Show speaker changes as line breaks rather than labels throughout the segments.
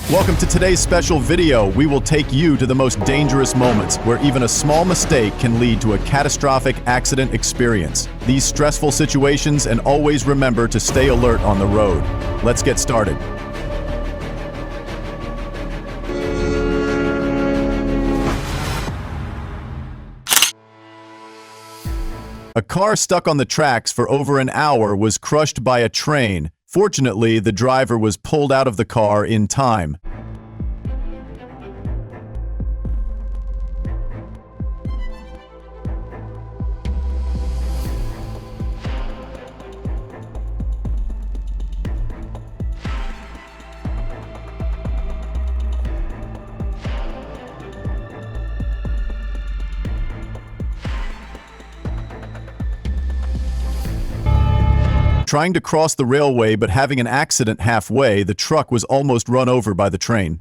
Welcome to today's special video. We will take you to the most dangerous moments where even a small mistake can lead to a catastrophic accident experience. These stressful situations, and always remember to stay alert on the road. Let's get started. A car stuck on the tracks for over an hour was crushed by a train. Fortunately, the driver was pulled out of the car in time. Trying to cross the railway but having an accident halfway, the truck was almost run over by the train.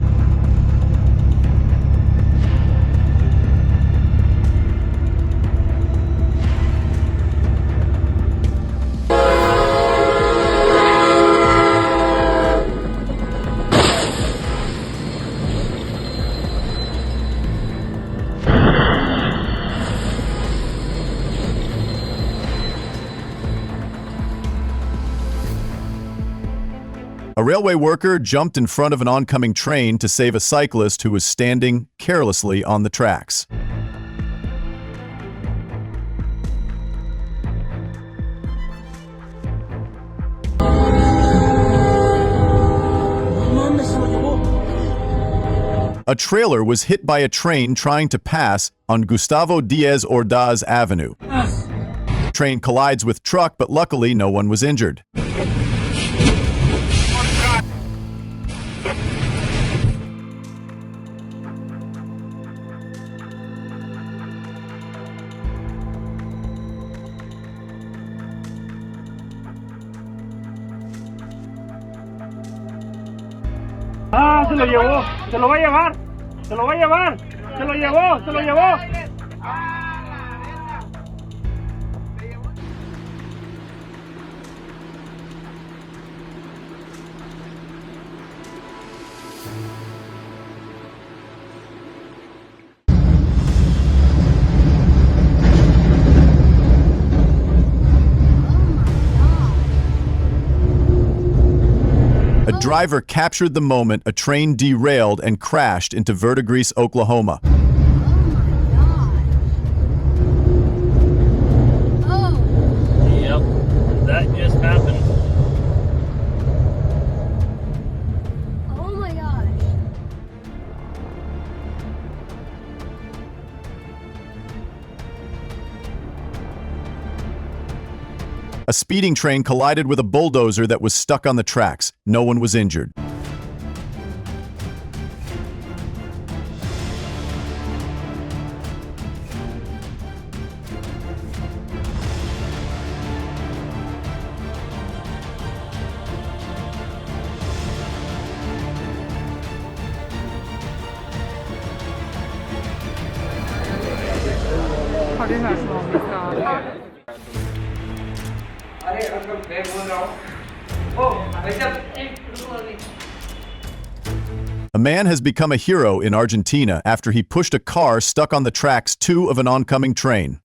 A railway worker jumped in front of an oncoming train to save a cyclist who was standing carelessly on the tracks. A trailer was hit by a train trying to pass on Gustavo Diaz Ordaz Avenue. The train collides with truck, but luckily no one was injured.
Se lo llevó, se lo va a llevar, se lo va a llevar, se lo llevó, se lo llevó.
A driver captured the moment a train derailed and crashed into Verdigris, Oklahoma.
Yep, that just happened.
Oh my gosh.
A speeding train collided with a bulldozer that was stuck on the tracks. No one was injured. A man has become a hero in Argentina after he pushed a car stuck on the tracks two of an oncoming train.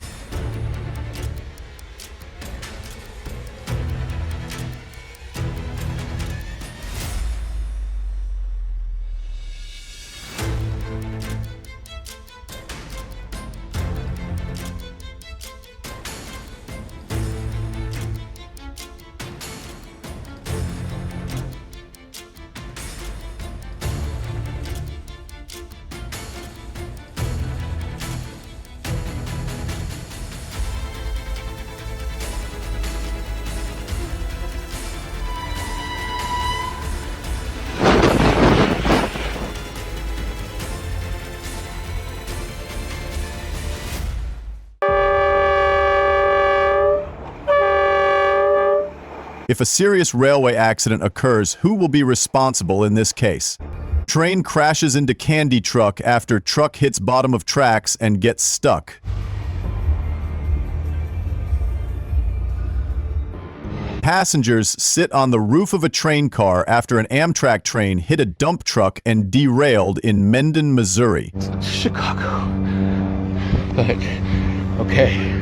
If a serious railway accident occurs, who will be responsible in this case? Train crashes into candy truck after truck hits bottom of tracks and gets stuck. Passengers sit on the roof of a train car after an Amtrak train hit a dump truck and derailed in Mendon, Missouri.
Chicago. But, okay.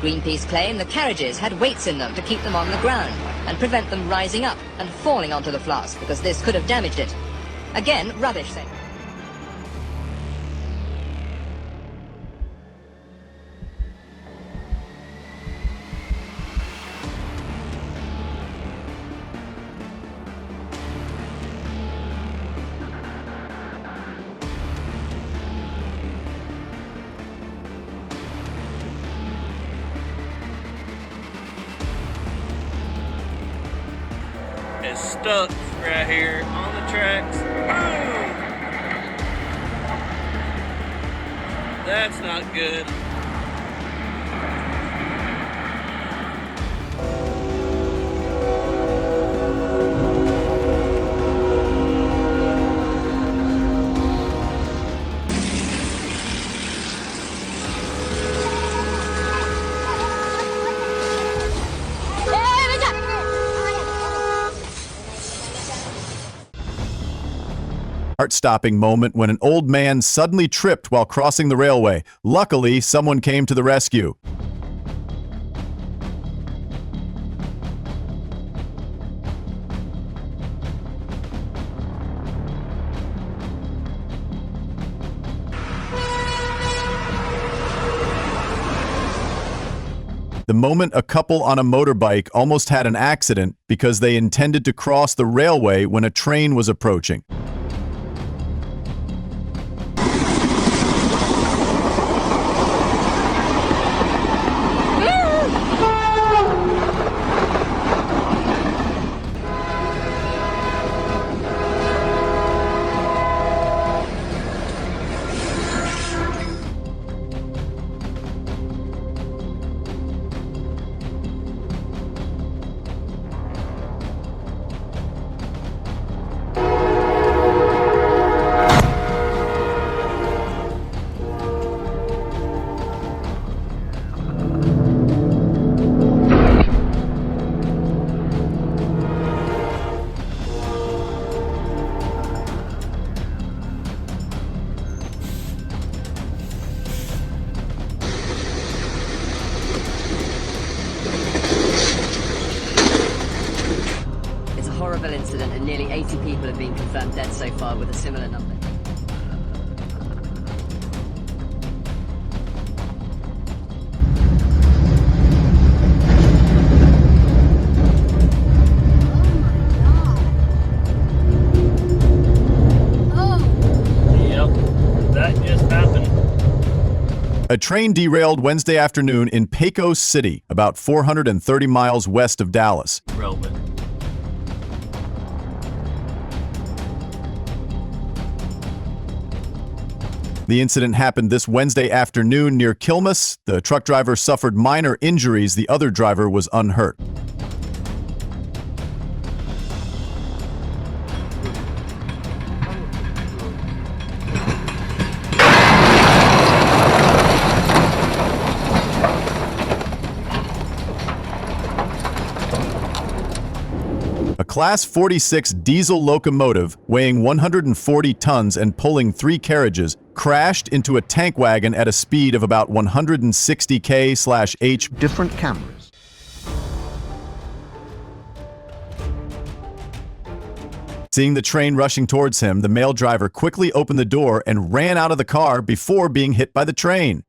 Greenpeace claim the carriages had weights in them to keep them on the ground and prevent them rising up and falling onto the flask because this could have damaged it. Again, rubbish thing.
Is stuck right here on the tracks. Boom! That's not good.
Heart-stopping moment when an old man suddenly tripped while crossing the railway. Luckily, someone came to the rescue. The moment a couple on a motorbike almost had an accident because they intended to cross the railway when a train was approaching.
Horrible incident, and nearly 80 people have been confirmed dead so far, with a similar number.
Yep, that just happened.
A train derailed Wednesday afternoon in Pecos City, about 430 miles west of Dallas.
Relevant.
The incident happened this Wednesday afternoon near Kilmus. The truck driver suffered minor injuries. The other driver was unhurt. A Class 46 diesel locomotive weighing 140 tons and pulling 3 carriages crashed into a tank wagon at a speed of about 160 km/h.
Different cameras.
Seeing the train rushing towards him, the male driver quickly opened the door and ran out of the car before being hit by the train.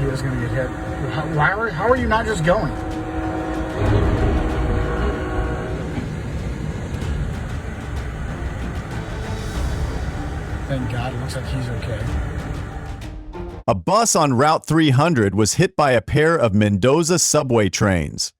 he was going to get hit. How are you not just going? Thank God, it looks like he's okay.
A bus on Route 300 was hit by a pair of Mendoza subway trains.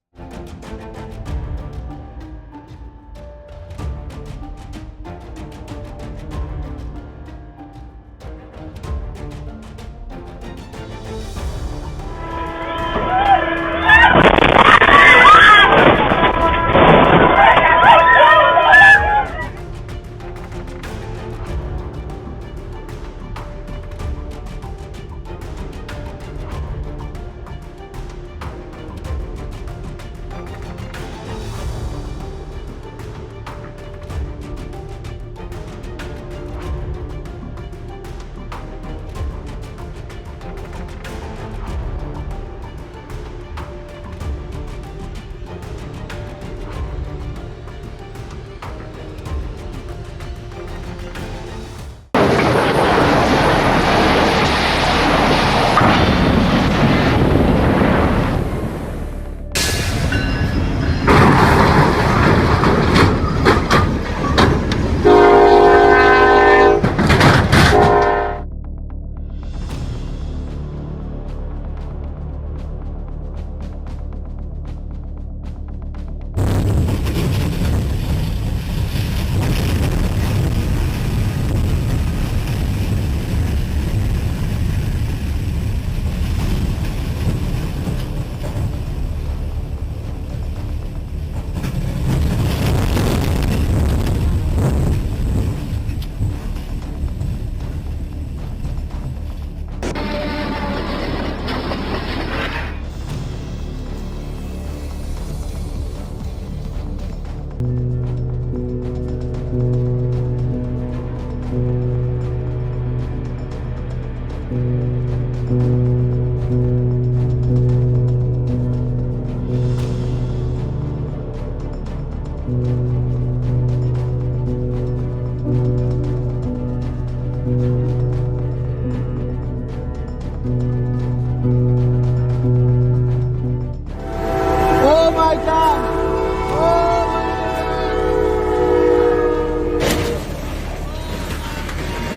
Oh my God!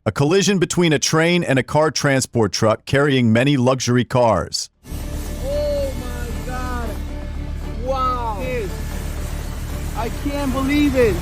A collision between a train and a car transport truck carrying many luxury cars.
Oh my God! Wow! I can't believe it!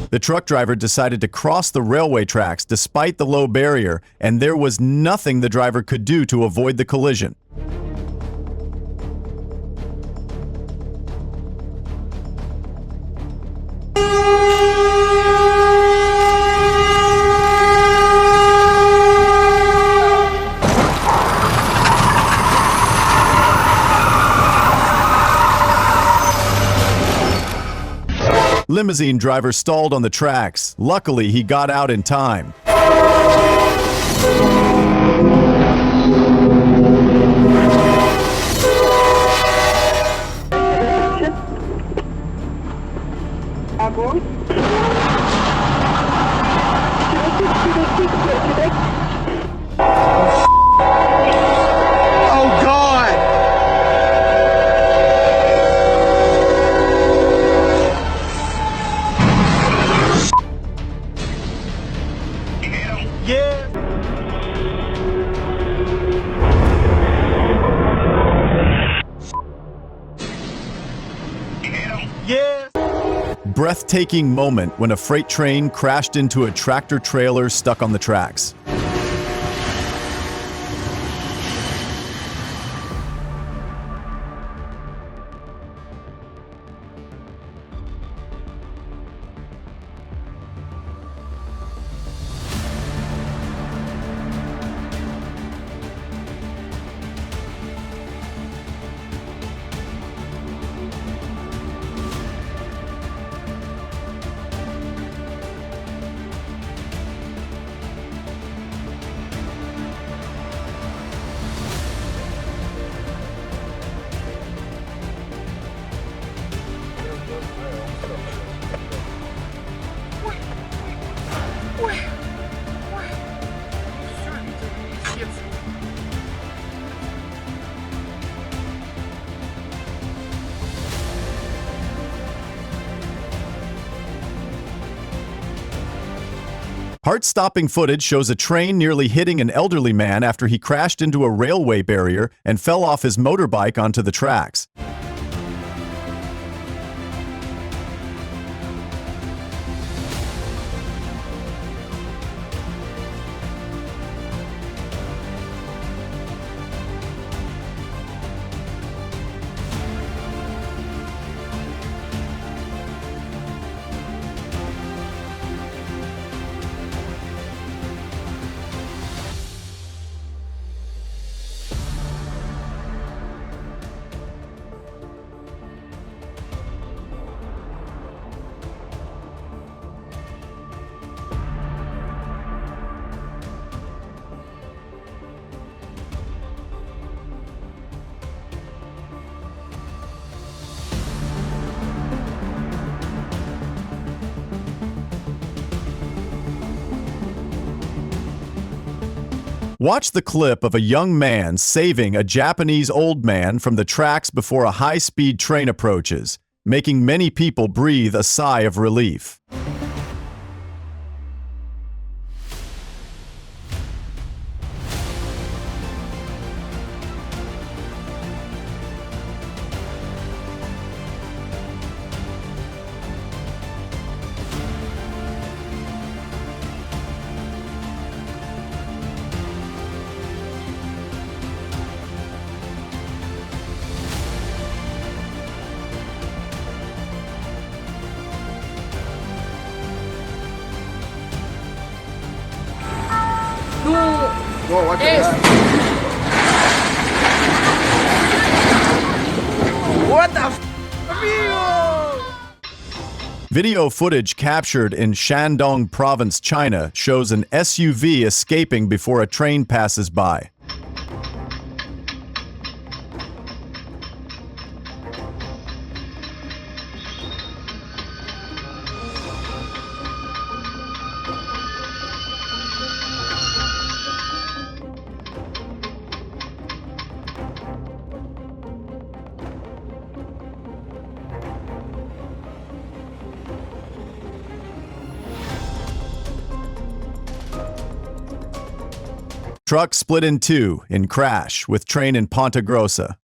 The truck driver decided to cross the railway tracks despite the low barrier, and there was nothing the driver could do to avoid the collision. Limousine driver stalled on the tracks. Luckily, he got out in time.
Oh God!
Breathtaking moment when a freight train crashed into a tractor trailer stuck on the tracks. Heart-stopping footage shows a train nearly hitting an elderly man after he crashed into a railway barrier and fell off his motorbike onto the tracks. Watch the clip of a young man saving a Japanese old man from the tracks before a high-speed train approaches, making many people breathe a sigh of relief.
What the amigo?
Video footage captured in Shandong Province, China, shows an SUV escaping before a train passes by. Truck split in two in crash with train in Ponta Grossa.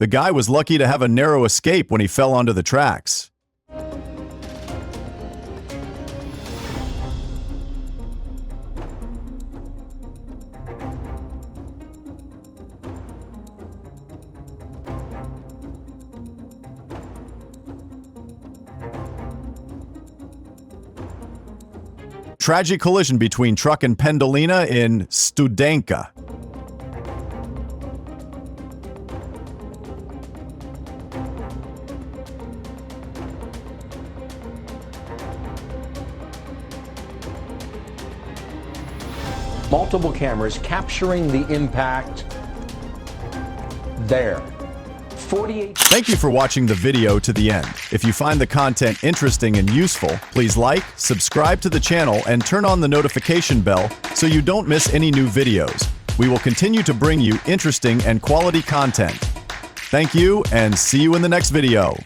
The guy was lucky to have a narrow escape when he fell onto the tracks. Tragic collision between truck and pendolina in Studenka.
Multiple cameras capturing the impact there. 48.
Thank you for watching the video to the end. If you find the content interesting and useful, please like, subscribe to the channel, and turn on the notification bell so you don't miss any new videos. We will continue to bring you interesting and quality content. Thank you, and see you in the next video.